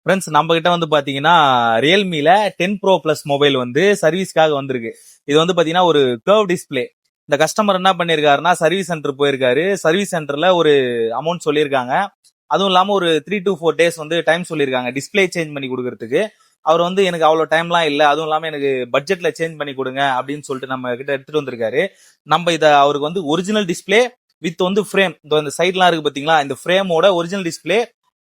Friends நம்ம கிட்ட வந்து பாத்தீங்கன்னா ரியல்மில 10 ப்ரோ பிளஸ் மொபைல் வந்து சர்வீஸ்க்காக வந்திருக்கு. இது வந்து பாத்தீங்கன்னா ஒரு கர்வ் டிஸ்பிளே. இந்த கஸ்டமர் என்ன பண்ணிருக்காருன்னா சர்வீஸ் சென்டர் போயிருக்காரு. சர்வீஸ் சென்டர்ல ஒரு அமௌண்ட் சொல்லியிருக்காங்க. அதுவும் இல்லாம ஒரு 3 to 4 days வந்து டைம் சொல்லியிருக்காங்க டிஸ்பிளே சேஞ்ச் பண்ணி கொடுக்கறதுக்கு. அவர் வந்து எனக்கு அவ்வளவு டைம்லாம் இல்ல, அதுவும் இல்லாம எனக்கு பட்ஜெட்ல சேஞ்ச் பண்ணி கொடுங்க அப்படின்னு சொல்லிட்டு நம்ம கிட்ட எடுத்துட்டு வந்திருக்காரு. நம்ம இத அவருக்கு வந்து ஒரிஜினல் டிஸ்பிளே வித் வந்து ஃப்ரேம், இந்த சைட்லாம் இருக்கு பாத்தீங்களா, இந்த ஃப்ரேமோட ஒரிஜினல் டிஸ்பிளே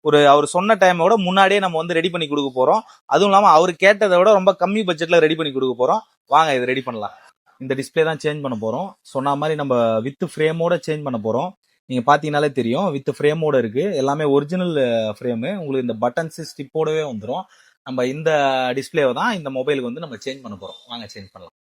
ஒரு அவர் சொன்ன டைமோட முன்னாடியே நம்ம வந்து ரெடி பண்ணி கொடுக்க போறோம். அதுவும் இல்லாம அவர் கேட்டதை விட ரொம்ப கம்மி பட்ஜெட்ல ரெடி பண்ணி கொடுக்க போறோம். வாங்க இது ரெடி பண்ணலாம். இந்த டிஸ்பிளே தான் சேஞ்ச் பண்ண போறோம். சொன்ன மாதிரி நம்ம வித் ஃப்ரேமோட சேஞ்ச் பண்ண போறோம். நீங்க பாத்தீங்கன்னாலே தெரியும், வித் ஃப்ரேமோட இருக்கு. எல்லாமே ஒரிஜினல் ஃப்ரேமு. உங்களுக்கு இந்த பட்டன்ஸ் ஸ்டிப்போடவே வந்துடும். நம்ம இந்த டிஸ்பிளேவை தான் இந்த மொபைலுக்கு வந்து நம்ம சேஞ்ச் பண்ண போறோம். வாங்க சேஞ்ச் பண்ணலாம்.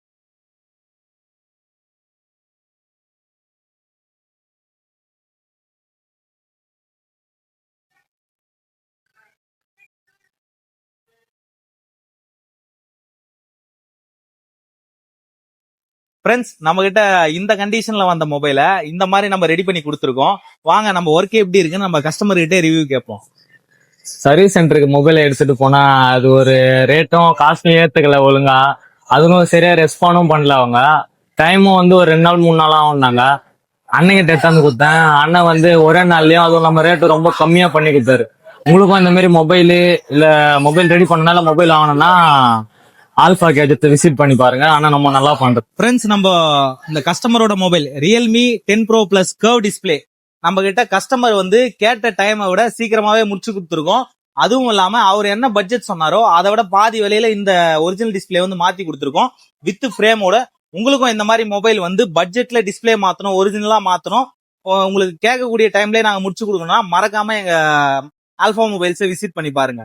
ஃப்ரெண்ட்ஸ் நம்ம கிட்ட இந்த கண்டிஷன்ல வந்த மொபைலை இந்த மாதிரி நம்ம ரெடி பண்ணி கொடுத்துருக்கோம். வாங்க நம்ம ஒர்க் எப்படி இருக்குன்னு நம்ம கஸ்டமர் கிட்டே ரிவ்யூ கேட்போம். சர்வீஸ் சென்டருக்கு மொபைலை எடுத்துட்டு போனா அது ஒரு ரேட்டும் காஸ்ட்டும் ஏத்துக்கல ஒழுங்கா. அதுவும் சரியா ரெஸ்பாண்டும் பண்ணல அவங்க. டைமும் வந்து ஒரு 2 நாள் 3 நாள் ஆகும்னாங்க. அண்ணங்கிட்ட எடுத்தாந்து கொடுத்தேன். அண்ணன் வந்து ஒரே நாள்லயும் அதுவும் நம்ம ரேட்டு ரொம்ப கம்மியா பண்ணி கொடுத்தாரு. உங்களுக்கும் இந்த மாதிரி மொபைலு இல்ல மொபைல் ரெடி பண்ணனால மொபைல் வாங்கணும்னா ஆல்பா கேஜெட் விசிட் பண்ணி பாருங்க. ஆனா நம்ம நல்லா பண்றோம். ஃப்ரெண்ட்ஸ் நம்ம இந்த கஸ்டமரோட mobile Realme 10 pro plus curve display நம்ம கிட்ட கஸ்டமர் வந்து கேட்ட டைமை விட சீக்கிரமாவே முடிச்சு கொடுத்துருக்கோம். அதுவும் இல்லாம அவர் என்ன பட்ஜெட் சொன்னாரோ அதை விட பாதி விலையில இந்த ஒரிஜினல் டிஸ்பிளே வந்து மாத்தி கொடுத்துருக்கோம் வித் ஃப்ரேமோட. உங்களுக்கும் இந்த மாதிரி மொபைல் வந்து பட்ஜெட்ல டிஸ்பிளே மாத்தணும், ஒரிஜினலா மாத்தணும், உங்களுக்கு கேட்கக்கூடிய டைம்லயே நாங்க முடிச்சு கொடுக்கணும்னா மறக்காம எங்க ஆல்பா மொபைல்ஸை விசிட் பண்ணி பாருங்க.